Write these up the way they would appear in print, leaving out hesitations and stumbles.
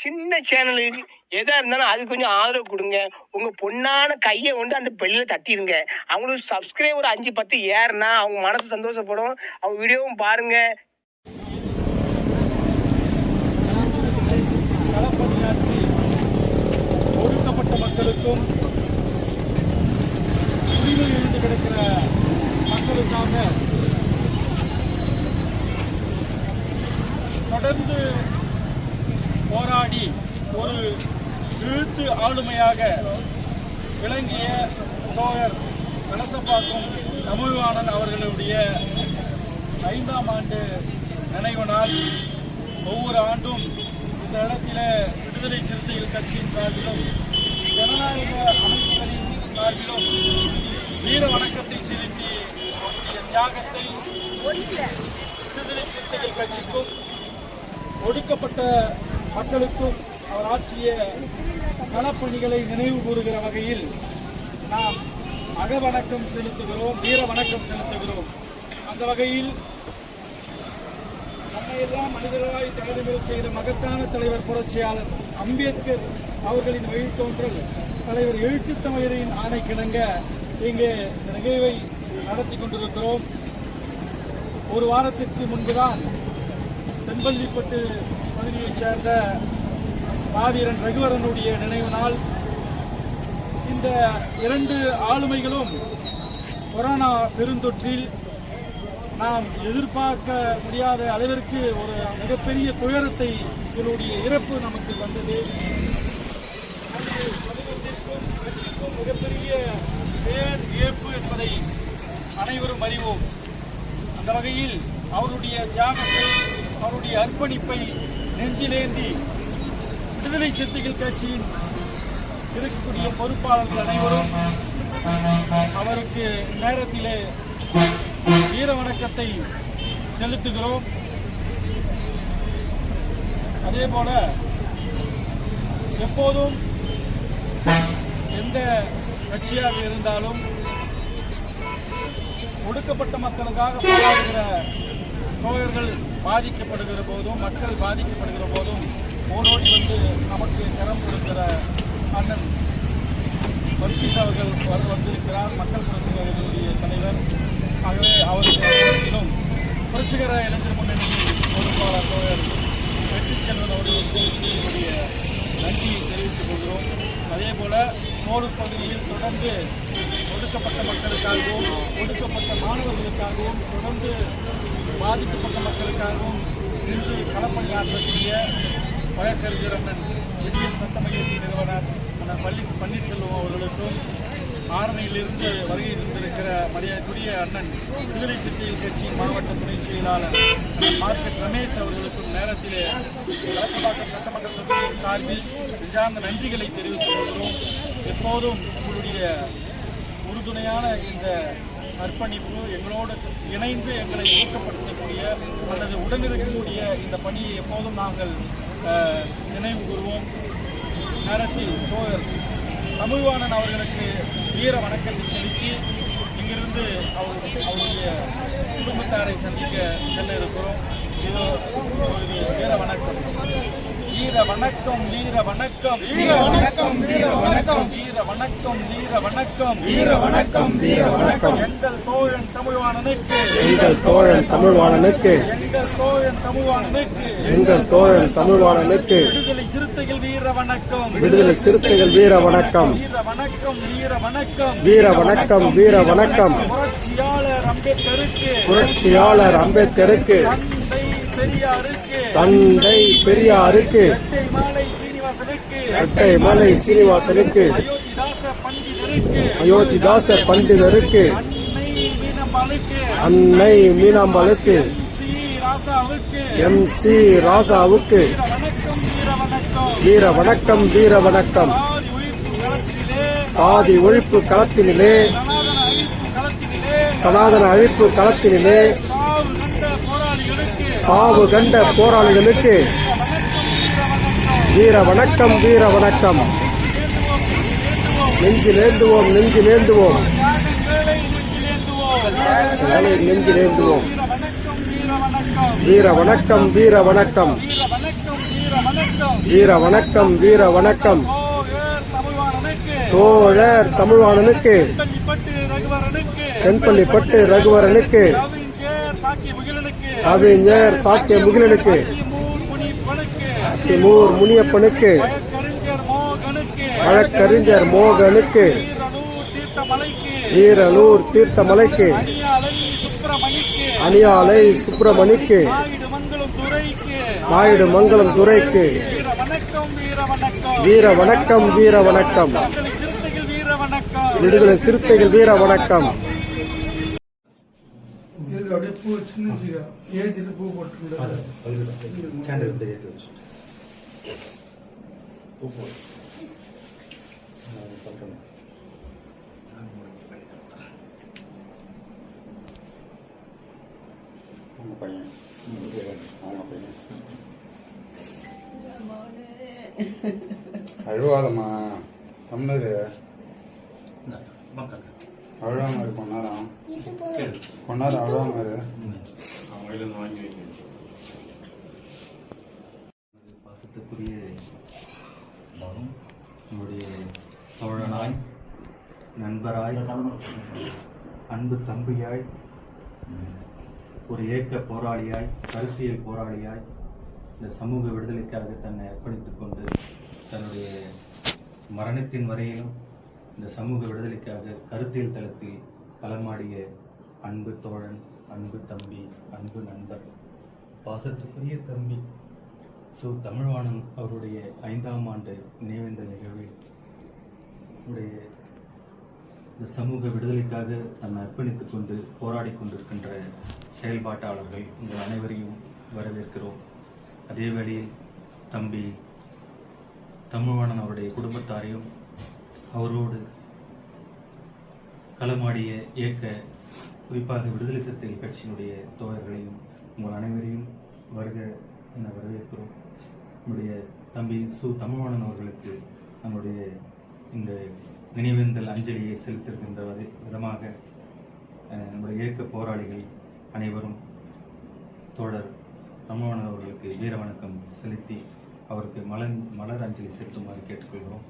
சின்ன சேனலுக்கு எதா இருந்தாலும் அது கொஞ்சம் ஆதரவு கொடுங்க. உங்க பொண்ணான கையை கொண்டு அந்த பெல்லில் தட்டிடுங்க. அவங்களுக்கு சப்ஸ்கிரைபர் 5-10 ஏறுனா அவங்க மனசு சந்தோஷப்படும். அவங்க வீடியோவும் பாருங்க. களப்பணியாற்றி ஒடுக்கப்பட்ட மக்களுக்கும் உரிமை எழுந்து கிடக்கிற மக்களுக்காக தொடர்ந்து போராடி ஒரு இழுத்து ஆளுமையாக விளங்கிய தோழர் கலசப்பாக்கம் தமிழ்வாணன் அவர்களுடைய 5ஆம் ஆண்டு நினைவு நாள் ஒவ்வொரு ஆண்டும் இந்த இடத்தில விடுதலை சிறுத்தைகள் கட்சியின் சார்பிலும் ஜனநாயக அமைப்புகளின் சார்பிலும் வீர வணக்கத்தை செலுத்தி அவருடைய தியாகத்தை விடுதலை சிறுத்தைகள் கட்சிக்கும் ஒடுக்கப்பட்ட மக்களுக்கும் அவர் ஆற்றிய களப்பணிகளை நினைவு கூறுகிற வகையில் நாம் அகவணக்கம் செலுத்துகிறோம், வீர வணக்கம் செலுத்துகிறோம். அந்த வகையில் நம்மையெல்லாம் மனிதர்களாய் தலைமையில் செய்த மகத்தான தலைவர் புரட்சியாளர் அம்பேத்கர் அவர்களின் வழித்தோன்றல் தலைவர் எழுச்சித்தமிழரின் ஆணைக்கிணங்க இங்கே இந்த நிகழ்வை நடத்தி கொண்டிருக்கிறோம். ஒரு வாரத்திற்கு முன்புதான் தென்பள்ளிப்பட்டு பகுதியைச் சேர்ந்த மாவீரன் ரகுவரனுடைய நினைவு நாள். இந்த 2 ஆளுமைகளும் கொரோனா பெருந்தொற்றில் நாம் எதிர்பார்க்க முடியாத அளவிற்கு ஒரு மிகப்பெரிய துயரத்தை இவருடைய இறப்பு நமக்கு வந்தது. கட்சிக்கும் மிகப்பெரிய பேர் இழப்பு என்பதை அனைவரும் அறிவோம். அந்த வகையில் அவருடைய தியாகத்தை, அவருடைய அர்ப்பணிப்பை நெஞ்சிலேந்தி விடுதலை சிறுத்தைகள் கட்சியின் இருக்கக்கூடிய பொறுப்பாளர்கள் அனைவரும் அவருக்கு நேரத்திலே வீர வணக்கத்தை செலுத்துகிறோம். அதே போல எப்போதும் எந்த கட்சியாக இருந்தாலும் ஒடுக்கப்பட்ட மக்களுக்காக போராடுகிற தோழர்கள் பாதிக்கப்படுகிற போதும், மக்கள் பாதிக்கப்படுகிற போதும் ஓடோடி வந்து நமக்கு கரம் கொடுக்கிற அண்ணன் வர்கீஸ் அவர்கள் வந்திருக்கிறார், மக்கள் புரட்சிகரனுடைய தலைவர். ஆகவே அவர்களும் புரட்சிகர இளைஞர் முன்னணியின் பொறுப்பாளர் தோழர் வெற்றி செல்வன் அவர்களுடைய நன்றியை தெரிவித்துக் கொள்கிறோம். அதே போல போலூர் பகுதியில் தொடர்ந்து ஒடுக்கப்பட்ட மக்களுக்காகவும், ஒடுக்கப்பட்ட மாணவர்களுக்காகவும், தொடர்ந்து பாதிக்கப்பட்ட மக்களுக்காகவும் இன்று களப்பணியாற்றக்கூடிய வழக்கறிஞர் அண்ணன் விடியல் சட்ட மையத்தின் நிறுவனர் அண்ணன் பன்னீர்செல்வம் அவர்களுக்கும், ஆரணியிலிருந்து வருகை இருந்திருக்கிற மரியாதைக்குரிய அண்ணன் விடுதலை சிறுத்தைகள் கட்சியின் மாவட்ட துணை செயலாளர் மார்க்கெட் ரமேஷ் அவர்களுக்கும் நேரத்திலே கலசப்பாக்கம் சட்டமன்ற தொகுதியின் சார்பில் சார்ந்த நன்றிகளை தெரிவித்துக் கொள்கிறோம். எப்போதும் உங்களுடைய உறுதுணையான இந்த அர்ப்பணிப்பு, எங்களோடு இணைந்து எங்களை ஊக்கப்படுத்தக்கூடிய அல்லது உடனிருக்கக்கூடிய இந்த பணியை எப்போதும் நாங்கள் நினைவு கூறுவோம். நேரத்தில் தோழர் தமிழ்வாணன் அவர்களுக்கு வீர வணக்கத்தை செலுத்தி இங்கிருந்து அவருடைய குடும்பத்தாரை சந்திக்க செல்ல இருக்கிறோம். இது வீர வணக்கம், வீர வணக்கம், வீர வணக்கம், வீர வணக்கம், வீர வணக்கம், வீர வணக்கம், வீர வணக்கம், வீர வணக்கம், வீர வணக்கம். எங்கள் தோழன் தமிழ்வாணனுக்கு, எங்கள் தோழன் தமிழ்வாணனுக்கு, எங்கள் தோழன் தமிழ்வாணனுக்கு, எங்கள் தோழன் தமிழ்வாணனுக்கு விடுதலை சிறுத்தைகள் வீர வணக்கம், விடுதலை சிறுத்தைகள் வீர வணக்கம், வீர வணக்கம், வீர வணக்கம், வீர வணக்கம், வீர வணக்கம். புரட்சியாளர் அம்பேத்கருக்கு, புரட்சியாளர் அம்பேத்கருக்கு, தந்தை பெரியாருக்கு, தந்தை பெரியாருக்கு, இரட்டைமலை சீனிவாசனுக்கு, இரட்டைமலை சீனிவாசனுக்கு, அயோத்திதாச பண்டிதருக்கு, அயோத்திதாச பண்டிதருக்கு, அன்னை மீனம்பாளுக்கு, அன்னை மீனாம்பாளுக்கு, ராசாவுக்கு, MC ராசாவுக்கு வீர வணக்கம், வீர வீர வணக்கம். வணக்கம். சாதி ஒழிப்பு களத்தினிலே, சாதி ஒழிப்பு களத்தினிலே, சனாதன அழிப்பு களத்தினிலே, சனாதன அழிப்பு களத்தினிலே சாவு கண்ட போராளிகளுக்கு சாவு கண்ட போராளிகளுக்கு வீர வணக்கம், வீர வணக்கம். நெஞ்சிலேந்துவோம், நெஞ்சிலேந்துவோம், நெஞ்சிலேந்துவோம். வீர வணக்கம், வீர வணக்கம், வீர வணக்கம், வீர வணக்கம். வீர வணக்கம் வீர வணக்கம் தோழர் தமிழ்வாணனுக்கு தோழர் தமிழ்வாணனுக்கு தென்பள்ளிப்பட்டு ரகுவரனுக்கு தென்பள்ளிப்பட்டு ரகுவரனுக்கு கவிஞர் சாக்கிய முகிலனுக்கு கவிஞர் சாக்கிய முகிலனுக்கு திமூர் முனிப்பனுக்கு திமூர் முனியப்பனுக்கு வழக்கறிஞர் மோகனுக்கு வழக்கறிஞர் மோகனுக்கு வீரனூர் தீர்த்தமலைக்கு வீரலூர் தீர்த்தமலைக்கு அணியாலை சுப்பிரமணிக்கு அணியாலை சுப்பிரமணிக்கு நாயுடுமங்கலம் துரைக்கு நாயுடுமங்கலம் துரைக்கு வீர வணக்கம் வீர வணக்கம் வீர வணக்கம் வீர வணக்கம் சிறுத்தைகள் வீர வணக்கம் விடுதலை சிறுத்தைகள் வீர வணக்கம். அப்படியே பூ சின்ன ஏற்றிட்டு பூ போட்டு அழுவாதம்மா தமிழர் அழுவாம இரு கொண்டாரம் அழுவாம இரு. பாசத்துக்குரிய நம்முடைய தோழனாய் நண்பராய் அன்பு தம்பியாய் ஒரு இயக்க போராளியாய் கருத்தியல் போராளியாய் இந்த சமூக விடுதலைக்காக தன்னை அர்ப்பணித்துக் கொண்டு தன்னுடைய மரணத்தின் வரையிலும் இந்த சமூக விடுதலைக்காக கருத்தியல் தளத்தில் களமாடிய அன்பு தோழன், அன்பு தம்பி, அன்பு நண்பர், பாசத்துக்குரிய தம்பி தமிழ்வாணன் அவருடைய 5ஆம் ஆண்டு நினைவேந்தல் நிகழ்வில் நம்முடைய இந்த சமூக விடுதலைக்காக தன்னை அர்ப்பணித்துக் கொண்டு போராடி கொண்டிருக்கின்ற செயல்பாட்டாளர்கள் உங்கள் அனைவரையும் வரவேற்கிறோம். அதே வேளையில் தம்பி தமிழ்வாணன் அவருடைய குடும்பத்தாரையும் அவரோடு களமாடிய இயக்க குறிப்பாக விடுதலை சிறுத்தைகள் கட்சியினுடைய தோழர்களையும் உங்கள் அனைவரையும் வருக என வரவேற்கிறோம். நம்முடைய தம்பி தமிழ்வாணன் அவர்களுக்கு நம்முடைய இந்த நினைவேந்தல் அஞ்சலியை செலுத்திருக்கின்ற விதமாக நம்முடைய இயக்க போராளிகள் அனைவரும் தோழர் தமிழ்வாணன் அவர்களுக்கு வீர வணக்கம் செலுத்தி அவருக்கு மலர் அஞ்சலி செலுத்துமாறு கேட்டுக்கொள்கிறோம்.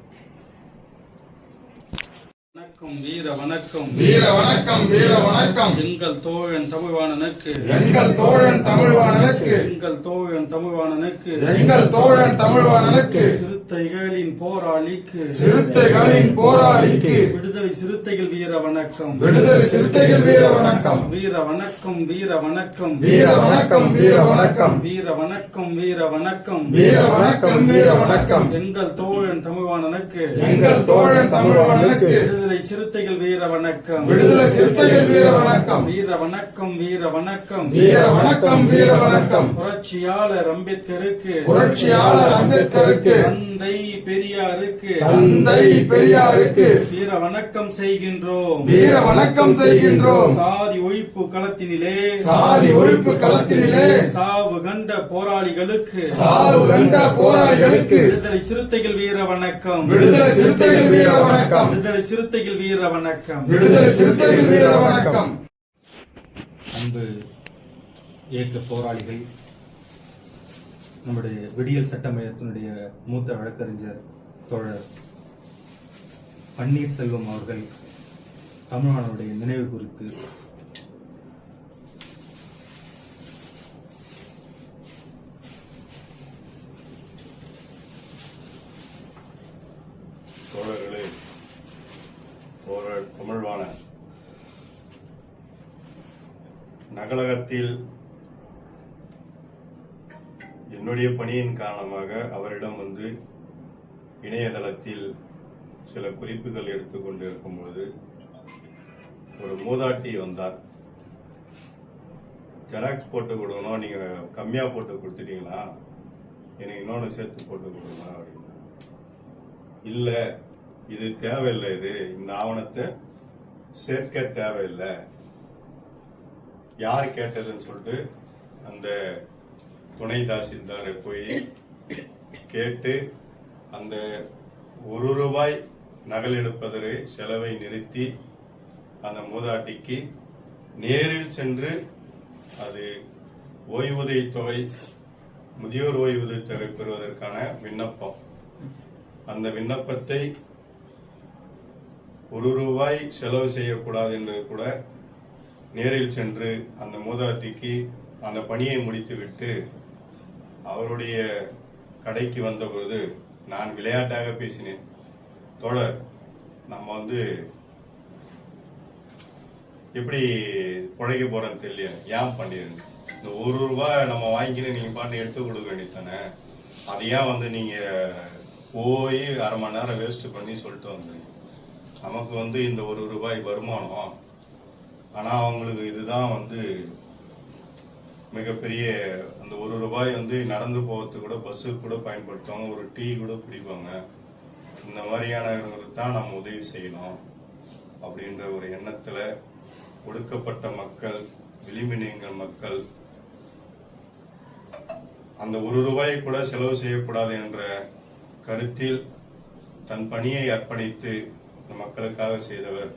வணக்கம் வீர வணக்கம் வீர வணக்கம் வீர வணக்கம். எங்கள் தோழன் தமிழ்வாணனுக்கு எங்கள் தோழன் தமிழ்வாணனுக்கு எங்கள் தோழன் தமிழ்வாணனுக்கு எங்கள் தோழன் தமிழ்வாணனுக்கு சிறுத்தைகளின் போராளிக்கு சிறுத்தைகளின் போராளிக்கு விடுதலை சிறுத்தைகள் வீர வணக்கம் விடுதலை சிறுத்தைகள் வீர வணக்கம் வீர வணக்கம் வீர வணக்கம் வீர வணக்கம் வீர வணக்கம் வீர வணக்கம் வீர வணக்கம் வீர வணக்கம் வீர வணக்கம். எங்கள் தோழன் தமிழ்வாணனுக்கு எங்கள் தோழன் தமிழ்வாணனுக்கு விடுதலை சிறுத்தைகள் வீர வணக்கம் விடுதலை சிறுத்தைகள் வீர வணக்கம் வீர வணக்கம் வீர வணக்கம் வீர வணக்கம் வீர வணக்கம். புரட்சியாளர் அம்பேத்கருக்கு புரட்சியாளர் அம்பேத்கருக்கு தந்தை பெரியாருக்கு தந்தை பெரியாருக்கு வீர வணக்கம் செய்கின்றோம் வீர வணக்கம் செய்கின்றோம். சாதி ஒழிப்பு களத்தினிலே சாதி ஒழிப்பு களத்தினிலே சாவு கண்ட போராளிகளுக்கு சாவு கண்ட போராளிகளுக்கு விடுதலை சிறுத்தைகள் வீர வணக்கம் விடுதலை சிறுத்தைகள் வீர வணக்கம் விடுதலை சிறுத்தைகள் வீர வணக்கம் விடுதலை சிறுத்தைகள் வீர வணக்கம். அன்பு இயக்க போராளிகள், நம்முடைய விடியல் சட்டமன்றத்தினுடைய மூத்த வழக்கறிஞர் தோழர் பன்னீர்செல்வம் அவர்கள் தமிழ்வாணனுடைய நினைவு குறித்து தோழர்களே, தோழர் தமிழ்வாணன் நகலகத்தில் என்னுடைய பணியின் காரணமாக அவரிடம் வந்து இணையதளத்தில் சில குறிப்புகள் எடுத்துக்கொண்டு இருக்கும்போது ஒரு மூதாட்டி வந்தார். ஜெராக்ஸ் போட்டு கொடுக்கணும், நீங்க கம்மியா போட்டு கொடுத்துட்டீங்களா, எனக்கு இன்னொன்று சேர்த்து போட்டு கொடுங்க அப்படின்னு. இல்ல, இது தேவையில்லை, இந்த ஆவணத்தை சேர்க்க தேவையில்லை, யார் கேட்டதுன்னு சொல்லிட்டு அந்த துணை தாசில்தாரை போய் கேட்டு அந்த ₹1 நகல் எடுப்பதற்கு செலவை நிறுத்தி அந்த மூதாட்டிக்கு நேரில் சென்று அது ஓய்வூதிய தொகை முதியோர் ஓய்வூதியத்தொகை பெறுவதற்கான விண்ணப்பம். அந்த விண்ணப்பத்தை ₹1 செலவு செய்யக்கூடாது என்று கூட நேரில் சென்று அந்த மூதாட்டிக்கு அந்த பணியை முடித்துவிட்டு அவருடைய கடைக்கு வந்தபொழுது நான் விளையாட்டாக பேசினேன், தோழர் நம்ம எப்படி பிழைக்க போறோன்னு தெரியல, ஏன் பண்ணிருங்க இந்த ₹1 நம்ம வாங்கிக்கின்னு நீங்க பாட்டு எடுத்து கொடுக்க வேண்டியதானே, அது ஏன் நீங்க போய் அரை மணி நேரம் வேஸ்ட் பண்ணி சொல்லிட்டு வந்தீங்க. நமக்கு இந்த ₹1 வருமானம், ஆனா அவங்களுக்கு இதுதான் மிகப்பெரிய அந்த ₹1 நடந்து போகிறதுக்கு கூட பஸ்ஸுக்கு கூட பயன்படுத்துவாங்க, ஒரு டீ கூட குடிப்பாங்க. இந்த மாதிரியானவர்களுக்கு தான் நம்ம உதவி செய்யணும் அப்படின்ற ஒரு எண்ணத்துல ஒடுக்கப்பட்ட மக்கள், விளிம்பினங்கள் மக்கள் அந்த ₹1 கூட செலவு செய்யக்கூடாது என்ற கருத்தில் தன் பணியை அர்ப்பணித்து இந்த மக்களுக்காக செய்தவர்.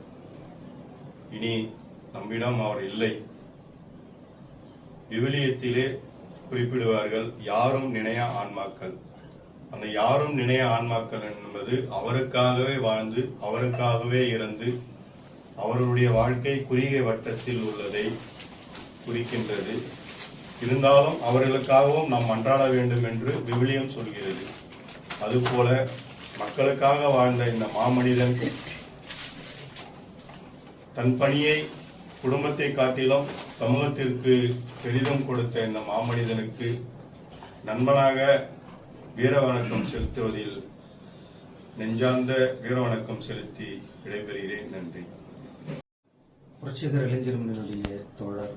இனி நம்மிடம் அவர் இல்லை. விவிலியத்திலே குறிப்பிடுவார்கள், யாரும் நினைய ஆன்மாக்கள். அந்த யாரும் நினைய ஆன்மாக்கள் என்பது அவருக்காகவே வாழ்ந்து அவருக்காகவே இறந்து அவருடைய வாழ்க்கை குறுகிய வட்டத்தில் உள்ளதை குறிக்கின்றது. இருந்தாலும் அவர்களுக்காகவும் நாம் மன்றாட வேண்டும் என்று விவிலியம் சொல்கிறது. அதுபோல மக்களுக்காக வாழ்ந்த இந்த மாமனிதன் தன் பணியை குடும்பத்தை காட்டிலும் சமூகத்திற்கு பெரிதும் கொடுத்த இந்த மாமனிதனுக்கு நண்பனாக வீரவணக்கம் செலுத்துவதில் நெஞ்சார்ந்த வீரவணக்கம் செலுத்தி விடைபெறுகிறேன். நன்றி. புரட்சிகர இளைஞர் முன்னணியுடைய தோழர்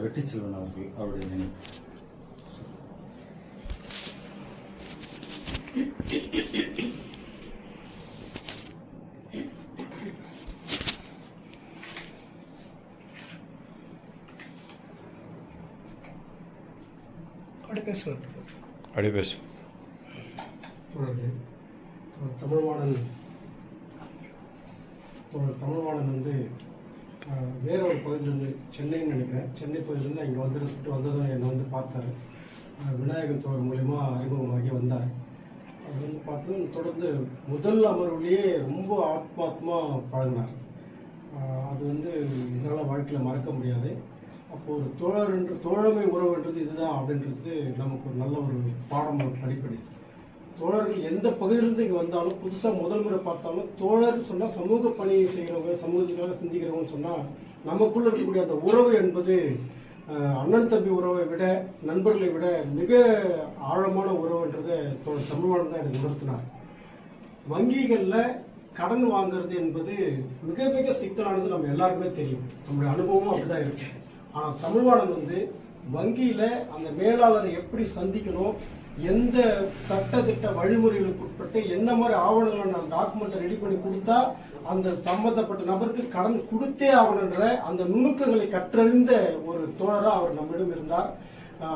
வெற்றிச்செல்வன் அவர்கள் அவருடைய நினைவு. தமிழ்வாணன் வேற ஒரு பகுதியிலிருந்து, சென்னைன்னு நினைக்கிறேன், சென்னை பகுதியிலேருந்து இங்கே சுட்டு வந்ததும் என்னை பார்த்தாரு. விநாயகன் தோழர் மூலயமா அறிமுகமாகி வந்தார். அது பார்த்தது தொடர்ந்து முதல் அமர்வுலேயே ரொம்ப ஆத்மாத்மாக பழகினார். அது என்னால் வாழ்க்கையில் மறக்க முடியாது. அப்போது ஒரு தோழமை உறவுன்றது இதுதான் அப்படின்றது நமக்கு ஒரு நல்ல ஒரு பாடம், ஒரு அடிப்படை. தோழர்கள் எந்த பகுதியிலிருந்து இங்கே வந்தாலும் புதுசாக முதல் முறை பார்த்தாலும் தோழர் சொன்னால் சமூக பணியை செய்கிறவங்க, சமூகத்துக்காக சிந்திக்கிறவங்கன்னு சொன்னால் நமக்குள்ள இருக்கக்கூடிய அந்த உறவு என்பது அண்ணன் தம்பி உறவை விட, நண்பர்களை விட மிக ஆழமான உறவுன்றதை தமிழ்வாணன் தான் எனக்கு உணர்த்தினார். வங்கிகளில் கடன் வாங்குறது என்பது மிக மிக சிக்கலானது நம்ம எல்லாருக்குமே தெரியும், நம்மளுடைய அனுபவமும் அப்படிதான் இருக்கு. ஆனால் தமிழ்வாணன் வங்கியில் அந்த மேலாளரை எப்படி சந்திக்கணும், எந்த சட்டத்திட்ட வழிமுறைகளுக்கு உட்பட்டு என்ன மாதிரி ஆவணங்களை நான் டாக்குமெண்ட் ரெடி பண்ணி கொடுத்தா அந்த சம்பந்தப்பட்ட நபருக்கு கடன் கொடுத்தே ஆகணுன்ற அந்த நுணுக்கங்களை கற்றறிந்த ஒரு தோழரா அவர் நம்மிடம் இருந்தார்.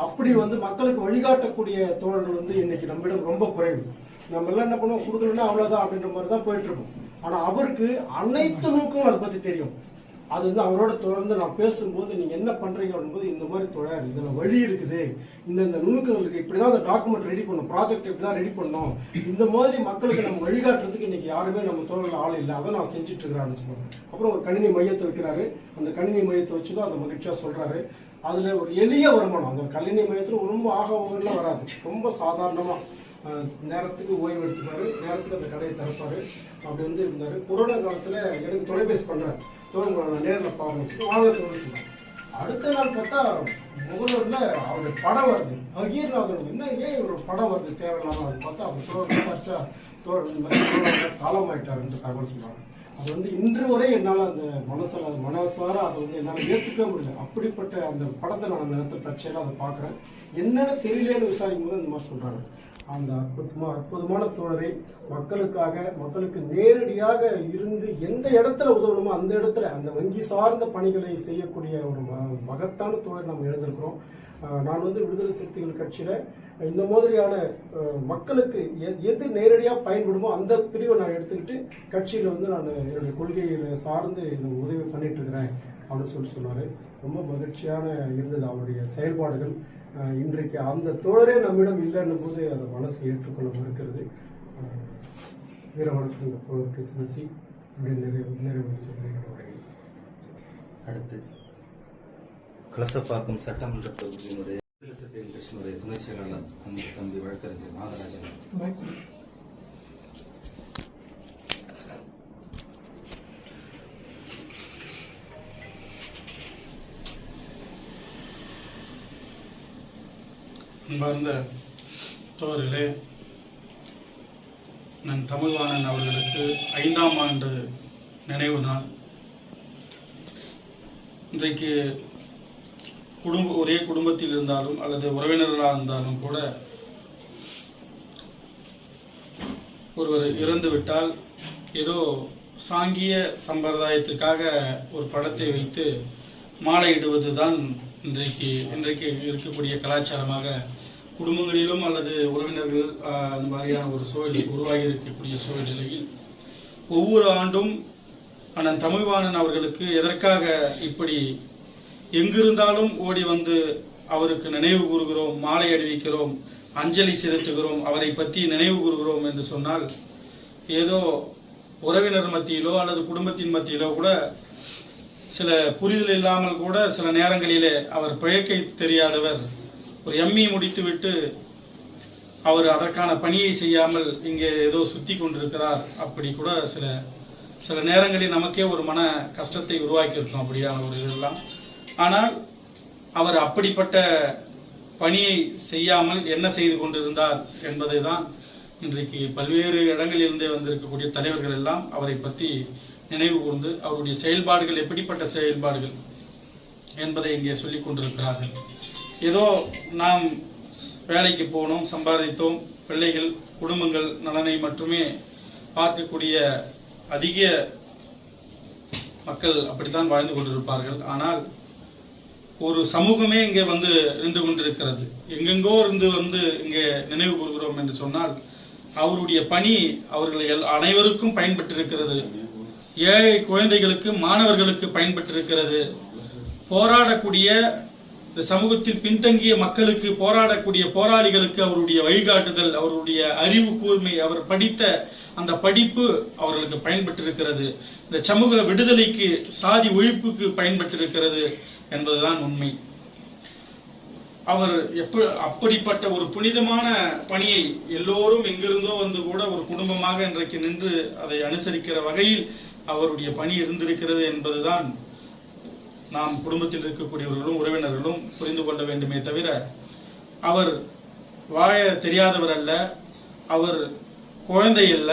அப்படி மக்களுக்கு வழிகாட்டக்கூடிய தோழர்கள் இன்னைக்கு நம்மிடம் ரொம்ப குறைவு. நம்ம எல்லாம் என்ன பண்ணுவோம், கொடுக்கணும்னா அவ்வளவுதான் அப்படின்ற மாதிரி தான் போயிட்டு இருக்கோம். ஆனா அவருக்கு அனைத்து நுணுக்கங்களும் அதை பத்தி தெரியும். அது அவரோட தொடர்ந்து நான் பேசும்போது நீங்க என்ன பண்றீங்க அப்படின்போது, இந்த மாதிரி தொடர் இதுல வழி இருக்குது, இந்த நுணுக்கங்கள் இருக்கு, இப்படிதான் அந்த டாக்குமெண்ட் ரெடி பண்ணும், ப்ராஜெக்ட் இப்படிதான் ரெடி பண்ணோம், இந்த மாதிரி மக்களுக்கு நம்ம வழிகாட்டுறதுக்கு இன்னைக்கு யாருமே நம்ம தோழர்கள் ஆள் இல்லை, அதை நான் செஞ்சுட்டு இருக்கிறான்னு சொல்லுவாங்க. அப்புறம் ஒரு கணினி மையத்தை வைக்கிறாரு. அந்த கணினி மையத்தை வச்சுதான் அந்த மகிழ்ச்சியா சொல்றாரு. அதுல ஒரு எளிய வருமானம், அந்த கணினி மையத்துல ரொம்ப ஆகலாம் வராது, ரொம்ப சாதாரணமா நேரத்துக்கு ஓய்வு எடுத்துப்பாரு, நேரத்துக்கு அந்த கடையை திறப்பாரு. அப்படி இருந்தாரு. கொரோனா காலத்துல எனக்கு தொலைபேசி பண்றாரு, நான் நேரில் பார்க்கணும் வாங்க தோணுச்சு. அடுத்த நாள் பார்த்தா முகநூர்ல அவருடைய படம் வருது, பகீர்நாதன். என்ன ஏன் இவரோட படம் வருது தேவையில்லாம பார்த்தா அவர் தோழர் விசாரிச்சா தோழர் காலமாயிட்டாருன்ற தகவல் சொல்றாங்க. அது இன்று வரை என்னால் அந்த மனசார அதை என்னால் ஏற்றுக்கவே முடியல. அப்படிப்பட்ட அந்த படத்தை நான் அந்த நேரத்தில் தற்செயலாக அதை பார்க்குறேன். என்னென்னு தெரியலேன்னு விசாரிக்கும் போது இந்த மாதிரி சொல்றாங்க. அந்த அற்புதமான தோழரை மக்களுக்கு நேரடியாக இருந்து எந்த இடத்துல உதவணுமோ அந்த இடத்துல அந்த வங்கி சார்ந்த பணிகளை செய்யக்கூடிய ஒரு மகத்தான தோழர் நம்ம எழுந்திருக்கிறோம். நான் விடுதலை சிறுத்தைகள் கட்சியில இந்த மாதிரியான மக்களுக்கு எது நேரடியா பயன்படுமோ அந்த பிரிவை நான் எடுத்துக்கிட்டு கட்சியில நான் என்னுடைய கொள்கைகளை சார்ந்து உதவி பண்ணிட்டு இருக்கிறேன். அப்படின்னு சொன்னார். ரொம்ப மகிழ்ச்சியான இருந்தது அவருடைய செயல்பாடுகள். இன்றைக்கு அந்த தோழரே நம்மிடம் இல்லைன்னும் போது அதை மனசு ஏற்றுக்கொள்ள மறுக்கிறது. வீர வணக்கம் இந்த தோழருக்கு செலுத்தி நிறைவு செய்கிறேன். அடுத்து கலசப்பாக்கம் சட்டமன்ற தொகுதியினுடைய கட்சியினுடைய துணை செயலாளர் தம்பி வழக்கறிஞர் நாகராஜன். அன்பார்ந்த தோழர்களே, நான் தமிழ்வாணன் அவர்களுக்கு 5ஆம் ஆண்டு நினைவு நாள். இன்றைக்கு ஒரே குடும்பத்தில் இருந்தாலும் அல்லது உறவினர்களாக இருந்தாலும் கூட ஒருவர் இறந்து விட்டால் ஏதோ சாங்கிய சம்பிரதாயத்திற்காக ஒரு படத்தை வைத்து மாலையிடுவதுதான் இன்றைக்கு இருக்கக்கூடிய கலாச்சாரமாக குடும்பங்களிலும் அல்லது உறவினர்கள் அந்த மாதிரியான ஒரு சூழல் உருவாகி இருக்கக்கூடிய சூழ்நிலையில் ஒவ்வொரு ஆண்டும் அண்ணன் தமிழ்வாணன் அவர்களுக்கு எதற்காக இப்படி எங்கிருந்தாலும் ஓடி வந்து அவருக்கு நினைவு கூறுகிறோம், மாலை அணிவிக்கிறோம், அஞ்சலி செலுத்துகிறோம், அவரை பற்றி நினைவு கூறுகிறோம் என்று சொன்னால் ஏதோ உறவினர் மத்தியிலோ அல்லது குடும்பத்தின் மத்தியிலோ கூட சில புரிதல் இல்லாமல் கூட சில நேரங்களிலே அவர் பிழைக்க தெரியாதவர் ஒரு எம்இ முடித்துவிட்டு அவர் அதற்கான பணியை செய்யாமல் இங்கே ஏதோ சுத்தி கொண்டிருக்கிறார். அப்படி கூட சில நேரங்களில் நமக்கே ஒரு மன கஷ்டத்தை உருவாக்கி இருக்கோம் அப்படியான ஒரு இதெல்லாம். ஆனால் அவர் அப்படிப்பட்ட பணியை செய்யாமல் என்ன செய்து கொண்டிருந்தார் என்பதை தான் இன்றைக்கு பல்வேறு இடங்களிலிருந்தே வந்திருக்கக்கூடிய தலைவர்கள் எல்லாம் அவரை பற்றி நினைவு கூர்ந்து அவருடைய செயல்பாடுகள் எப்படிப்பட்ட செயல்பாடுகள் என்பதை இங்கே சொல்லிக் கொண்டிருக்கிறார்கள். ஏதோ நாம் வேலைக்கு போனோம், சம்பாதித்தோம், பிள்ளைகள் குடும்பங்கள் நலனை மட்டுமே பார்க்கக்கூடிய அதிக மக்கள் அப்படித்தான் வாழ்ந்து கொண்டிருப்பார்கள். ஆனால் ஒரு சமூகமே இங்கே வந்து நின்று கொண்டிருக்கிறது. எங்கெங்கோ இருந்து வந்து இங்கே நினைவு கூறுகிறோம் என்று சொன்னால் அவருடைய பணி அவர்கள் அனைவருக்கும் பயன்பட்டிருக்கிறது. ஏழை குழந்தைகளுக்கு, மாணவர்களுக்கு பயன்பட்டிருக்கிறது. போராடக்கூடிய இந்த சமூகத்தில் பின்தங்கிய மக்களுக்கு, போராடக்கூடிய போராளிகளுக்கு அவருடைய வழிகாட்டுதல், அவருடைய அறிவு கூர்மை, அவர் படித்த அந்த படிப்பு அவர்களுக்கு பயன்பட்டிருக்கிறது. இந்த சமூக விடுதலைக்கு, சாதி ஒழிப்புக்கு பயன்பட்டிருக்கிறது என்பதுதான் உண்மை. அவர் அப்படிப்பட்ட ஒரு புனிதமான பணியை எல்லோரும் எங்கிருந்தோ வந்து கூட ஒரு குடும்பமாக இன்றைக்கு நின்று அதை அனுசரிக்கிற வகையில் அவருடைய பணி இருந்திருக்கிறது என்பதுதான் நாம் குடும்பத்தில் இருக்கக்கூடியவர்களும் உறவினர்களும் புரிந்து கொள்ள வேண்டுமே தவிர அவர் வாழ தெரியாதவர் அல்ல, அவர் குழந்தை அல்ல.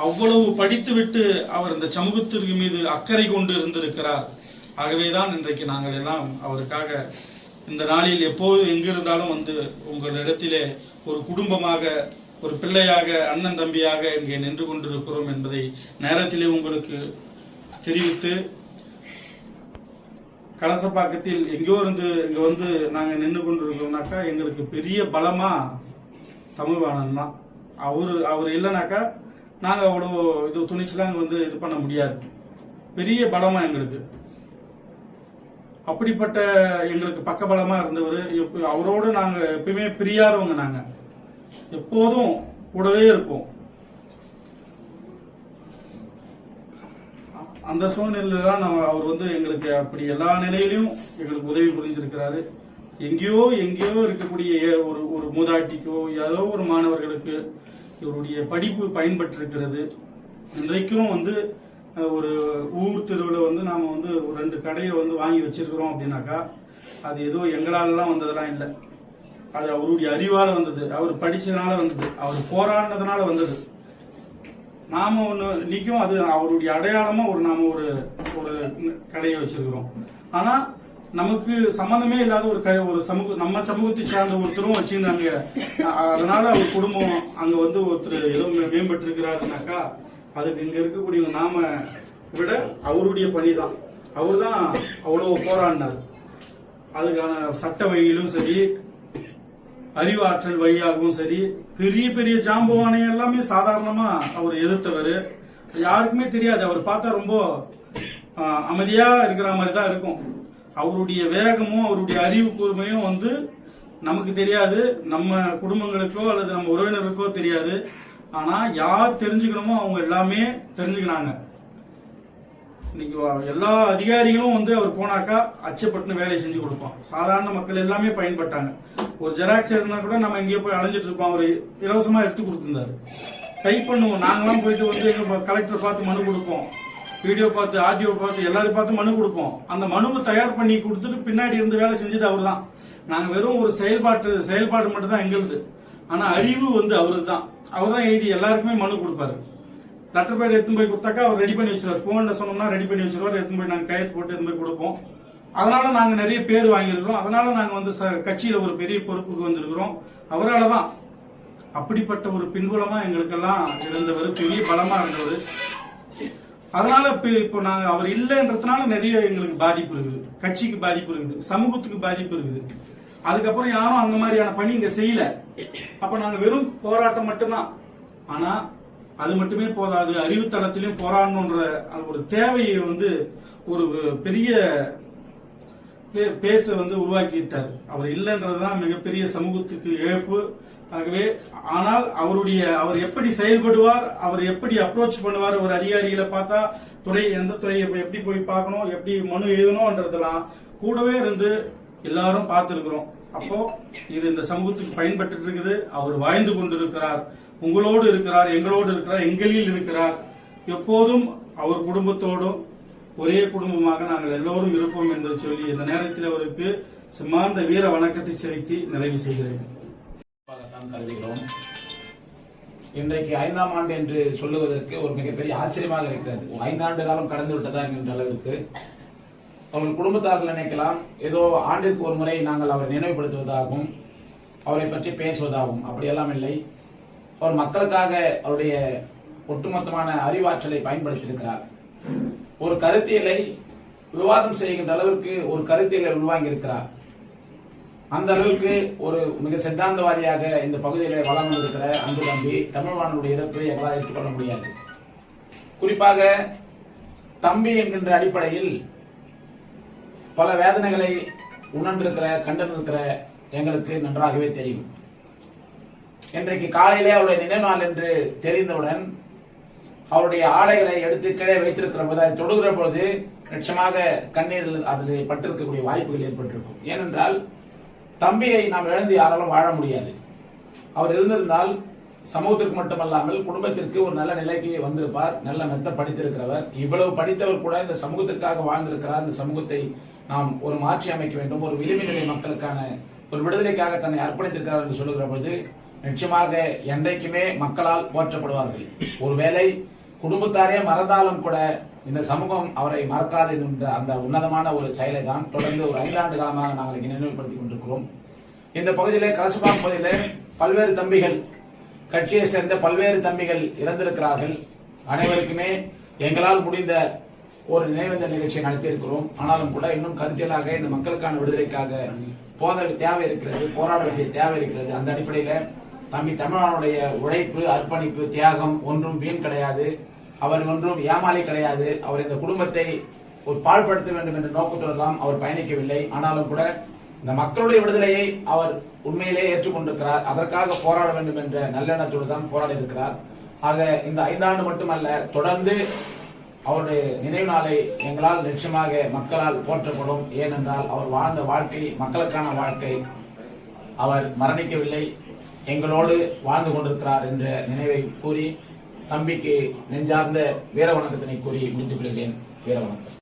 அவ்வளவு படித்துவிட்டு அவர் இந்த சமூகத்திற்கு மீது அக்கறை கொண்டு இருந்திருக்கிறார். ஆகவேதான் இன்றைக்கு நாங்கள் எல்லாம் அவருக்காக இந்த நாளில் எப்போது எங்கிருந்தாலும் வந்து உங்களிடத்திலே ஒரு குடும்பமாக, ஒரு பிள்ளையாக, அண்ணன் தம்பியாக இங்கே நின்று கொண்டிருக்கிறோம் என்பதை நேரத்திலே உங்களுக்கு தெரிவித்து, கலசப்பாக்கத்தில் எங்கோ இருந்து இங்க வந்து நாங்க நின்று கொண்டிருக்கிறோம்னாக்கா எங்களுக்கு பெரிய பலமா தமிழ்வாணன் தான். அவர் இல்லைனாக்கா நாங்க அவ்வளோ இது துணிச்சலாங்க வந்து இது பண்ண முடியாது. பெரிய பலமா எங்களுக்கு, அப்படிப்பட்ட எங்களுக்கு பக்கபலமா இருந்தவர். அவரோடு நாங்க எப்பயுமே பிரியாதவங்க, நாங்க எப்போதும் கூடவே இருப்போம். அந்த சூழ்நிலையில தான் அவர் வந்து எங்களுக்கு அப்படி எல்லா நிலையிலையும் எங்களுக்கு உதவி புரிஞ்சிருக்கிறாரு. எங்கேயோ இருக்கக்கூடிய ஒரு மூதாட்டிக்கோ ஏதோ ஒரு மாணவர்களுக்கு இவருடைய படிப்பு பயன்பட்டிருக்கிறது. இன்றைக்கும் வந்து ஒரு ஊர் தெருவில் வந்து நாம வந்து ஒரு 2 கடையை வந்து வாங்கி வச்சிருக்கிறோம் அப்படின்னாக்கா அது ஏதோ எங்களாலலாம் வந்ததெல்லாம் இல்லை. அது அவருடைய அறிவால வந்தது, அவர் படிச்சதுனால வந்தது, அவர் போராடினதுனால வந்தது. நாம ஒண்ணு நிற்கும், அது அவருடைய அடையாளமா நாம ஒரு கடையை வச்சிருக்கிறோம். ஆனா நமக்கு சம்பந்தமே இல்லாத ஒரு நம்ம சமூகத்தை சார்ந்த ஒருத்தரும் வச்சுருந்தாங்க. அதனால அவர் குடும்பம் அங்க வந்து ஒருத்தர் ஏதோ மேம்பட்டு இருக்கிறாருனாக்கா அதுக்கு இங்க இருக்கக்கூடிய நாம விட அவருடைய பணிதான். அவரு தான் அவ்வளவு போராடினார். அதுக்கான சட்ட வழியிலும் சரி, அறிவாற்றல் வழியாகவும் சரி, பெரிய பெரிய ஜாம்பவானை எல்லாமே சாதாரணமா அவர் எதிர்த்தவர். யாருக்குமே தெரியாது. அவர் பார்த்தா ரொம்ப அமைதியா இருக்கிற மாதிரி தான் இருக்கும். அவருடைய வேகமும் அவருடைய அறிவு கூர்மையும் வந்து நமக்கு தெரியாது, நம்ம குடும்பங்களுக்கோ அல்லது நம்ம உறவினருக்கோ தெரியாது. ஆனா யார் தெரிஞ்சுக்கணுமோ அவங்க எல்லாமே தெரிஞ்சுக்கினாங்க. இன்னைக்கு எல்லா அதிகாரிகளும் வந்து அவர் போனாக்கா அச்சப்பட்டு வேலையை செஞ்சு கொடுப்பான். சாதாரண மக்கள் எல்லாமே பயன்பட்டாங்க. ஒரு ஜெராக்ஸ் எடுனா கூட நம்ம எங்கேயோ போய் அலைஞ்சிட்டு இருப்போம், அவர் இலவசமா எடுத்து கொடுத்திருந்தாரு. டைப் பண்ணுவோம், நாங்களாம் போயிட்டு வந்து எங்க கலெக்டர் பார்த்து மனு கொடுப்போம், வீடியோ பார்த்து ஆடியோ பார்த்து எல்லாரும் பார்த்து மனு கொடுப்போம். அந்த மனுவை தயார் பண்ணி கொடுத்துட்டு பின்னாடி இருந்து வேலை செஞ்சது அவர் தான். நாங்க வெறும் ஒரு செயல்பாடு மட்டும் தான் எங்களுது. ஆனா அறிவு வந்து அவரு தான். அவர் தான் எழுதி எல்லாருக்குமே மனு கொடுப்பாரு. லெட்டர் பேட் எடுத்து போய் கொடுத்தாக்கா அவர் ரெடி பண்ணி வச்சிருவார். போன்ல சொன்னோம்னா ரெடி பண்ணி வச்சிருவார். எடுத்து போய் நாங்க கையெழுத்து போட்டு எடுத்து போய் கொடுப்போம். அதனால நாங்க நிறைய பேர் வாங்கியிருக்கிறோம். அதனால நாங்க வந்து கட்சியில ஒரு பெரிய பொறுப்புக்கு வந்திருக்கிறோம். அவரால் தான். அப்படிப்பட்ட ஒரு பின்புலமா எங்களுக்கெல்லாம் இருந்தவர், பெரிய பலமா இருந்தவர். அதனால இப்போ நாங்க அவர் இல்லைன்றதுனால நிறைய எங்களுக்கு பாதிப்பு இருக்குது, கட்சிக்கு பாதிப்பு இருக்குது, சமூகத்துக்கு பாதிப்பு இருக்குது. அதுக்கப்புறம் யாரும் அந்த மாதிரியான பணி இங்க செய்யல. அப்ப நாங்க வெறும் போராட்டம் மட்டும்தான். ஆனா அது மட்டுமே போதாது, அறிவுத்தளத்திலையும் போராடணுன்ற ஒரு தேவையை வந்து ஒரு பெரிய பேச வந்து உருவாக்கிட்டார். அவர் இல்லைன்றதுதான் மிகப்பெரிய சமூகத்துக்கு இழப்பு. ஆகவே ஆனால் அவர் எப்படி செயல்படுவார், அவர் எப்படி அப்ரோச் பண்ணுவார், ஒரு அதிகாரிகளை பார்த்தா எந்த துறையை எப்படி போய் பார்க்கணும், எப்படி மனு எழுதணும்ன்றதெல்லாம் கூடவே இருந்து எல்லாரும் பார்த்திருக்கிறோம். அப்போ இது இந்த சமூகத்துக்கு பயன்பட்டு இருக்குது. அவர் வாழ்ந்து கொண்டிருக்கிறார், உங்களோடு இருக்கிறார், எங்களோடு இருக்கிறார், எங்களில் இருக்கிறார். எப்போதும் அவர் குடும்பத்தோடும் ஒரே குடும்பமாக நாங்கள் எல்லோரும் இருப்போம் என்று சொல்லி இந்த நேரத்தில் அவருக்கு சிம்மாந்த வீர வணக்கத்தை செலுத்தி நிறைவு செய்கிறேன். கருதுகிறோம். இன்றைக்கு 5ஆம் ஆண்டு என்று சொல்லுவதற்கு ஒரு மிகப்பெரிய ஆச்சரியமாக இருக்கிறது. 5 ஆண்டு காலம் கடந்து விட்டதா என்கின்ற அளவிற்கு அவர்கள் குடும்பத்தார்கள் நினைக்கலாம் ஏதோ ஆண்டிற்கு ஒரு முறை நாங்கள் அவரை நினைவுபடுத்துவதாகவும் அவரை பற்றி பேசுவதாகவும். அப்படியெல்லாம் இல்லை. அவர் மக்களுக்காக அவருடைய ஒட்டுமொத்தமான அறிவாற்றலை பயன்படுத்தியிருக்கிறார். ஒரு கருத்தியலை விவாதம் செய்கின்ற அளவிற்கு ஒரு கருத்தியலை உள்வாங்கி அந்த அளவுக்கு ஒரு மிக சித்தாந்தவாதியாக இந்த பகுதியில் வளம் வந்திருக்கிற அன்பு தம்பி தமிழ்வாணனுடைய இறப்பை எங்களால் ஏற்றுக்கொள்ள முடியாது. குறிப்பாக தம்பி என்கின்ற அடிப்படையில் பல வேதனைகளை உணர்ந்திருக்கிற கண்டிருக்கிற எங்களுக்கு நன்றாகவே தெரியும். இன்றைக்கு காலையிலே அவருடைய நினைவு நாள் என்று தெரிந்தவுடன் அவருடைய ஆடைகளை எடுத்து கீழே வைத்திருக்கிற போது அதை தொடுகிற பொழுது நிச்சயமாக கண்ணீரில் அதில் பட்டிருக்கக்கூடிய வாய்ப்புகள் ஏற்பட்டிருக்கும். ஏனென்றால் தம்பியை நாம் இழந்து யாராலும் வாழ முடியாது. அவர் இருந்திருந்தால் சமூகத்திற்கு மட்டுமல்லாமல் குடும்பத்திற்கு ஒரு நல்ல நிலைக்கு வந்திருப்பார். நல்ல மெத்த படித்திருக்கிறவர். இவ்வளவு படித்தவர் கூட இந்த சமூகத்திற்காக வாழ்ந்திருக்கிறார். இந்த சமூகத்தை நாம் ஒரு மாற்றி அமைக்க வேண்டும், ஒரு விளிம்பு நிலை மக்களுக்கான ஒரு விடுதலைக்காக தன்னை அர்ப்பணித்திருக்கிறார் என்று சொல்லுகிற பொழுது நிச்சயமாக என்றைக்குமே மக்களால் போற்றப்படுவார்கள். ஒருவேளை குடும்பத்தாரே மறந்தாலும் கூட இந்த சமூகம் அவரை மறக்காது என்ற அந்த உன்னதமான ஒரு செயலை தான் தொடர்ந்து ஒரு 5 ஆண்டு காலமாக நாங்கள் இங்கே நினைவுபடுத்திக் கொண்டிருக்கிறோம். இந்த பகுதியிலே கலசபாக்கம் பகுதியிலே பல்வேறு தம்பிகள், கட்சியை சேர்ந்த பல்வேறு தம்பிகள் இறந்திருக்கிறார்கள். அனைவருக்குமே எங்களால் முடிந்த ஒரு நினைவேந்த நிகழ்ச்சியை நடத்தியிருக்கிறோம். ஆனாலும் கூட இன்னும் கருத்தியலாக இந்த மக்களுக்கான விடுதலைக்காக தேவை இருக்கிறது, போராட வேண்டிய தேவை இருக்கிறது. அந்த அடிப்படையில தம்பி தமிழ்வாணனுடைய உழைப்பு, அர்ப்பணிப்பு, தியாகம் ஒன்றும் வீண் கிடையாது. அவர் ஒன்றும் ஏமாளி கிடையாது. அவர் இந்த குடும்பத்தை ஒரு பாழ்படுத்த வேண்டும் என்ற நோக்கத்துடன் அவர் பயணிக்கவில்லை. ஆனாலும் கூட இந்த மக்களுடைய விடுதலையை அவர் உண்மையிலே ஏற்றுக்கொண்டிருக்கிறார். அதற்காக போராட வேண்டும் என்ற நல்லெண்ணத்தோடு தான் போராடி இருக்கிறார். ஆக இந்த 5 ஆண்டு மட்டுமல்ல, தொடர்ந்து அவருடைய நினைவு நாளை எங்களால் நிச்சயமாக மக்களால் போற்றப்படும். ஏனென்றால் அவர் வாழ்ந்த வாழ்க்கை மக்களுக்கான வாழ்க்கை. அவர் மரணிக்கவில்லை, எங்களோடு வாழ்ந்து கொண்டிருக்கிறார் என்ற நினைவை கூறி தம்பிக்கு நெஞ்சார்ந்த வீர வணக்கத்தினை கூறி முடித்துக் கொள்கிறேன். வீர வணக்கம்.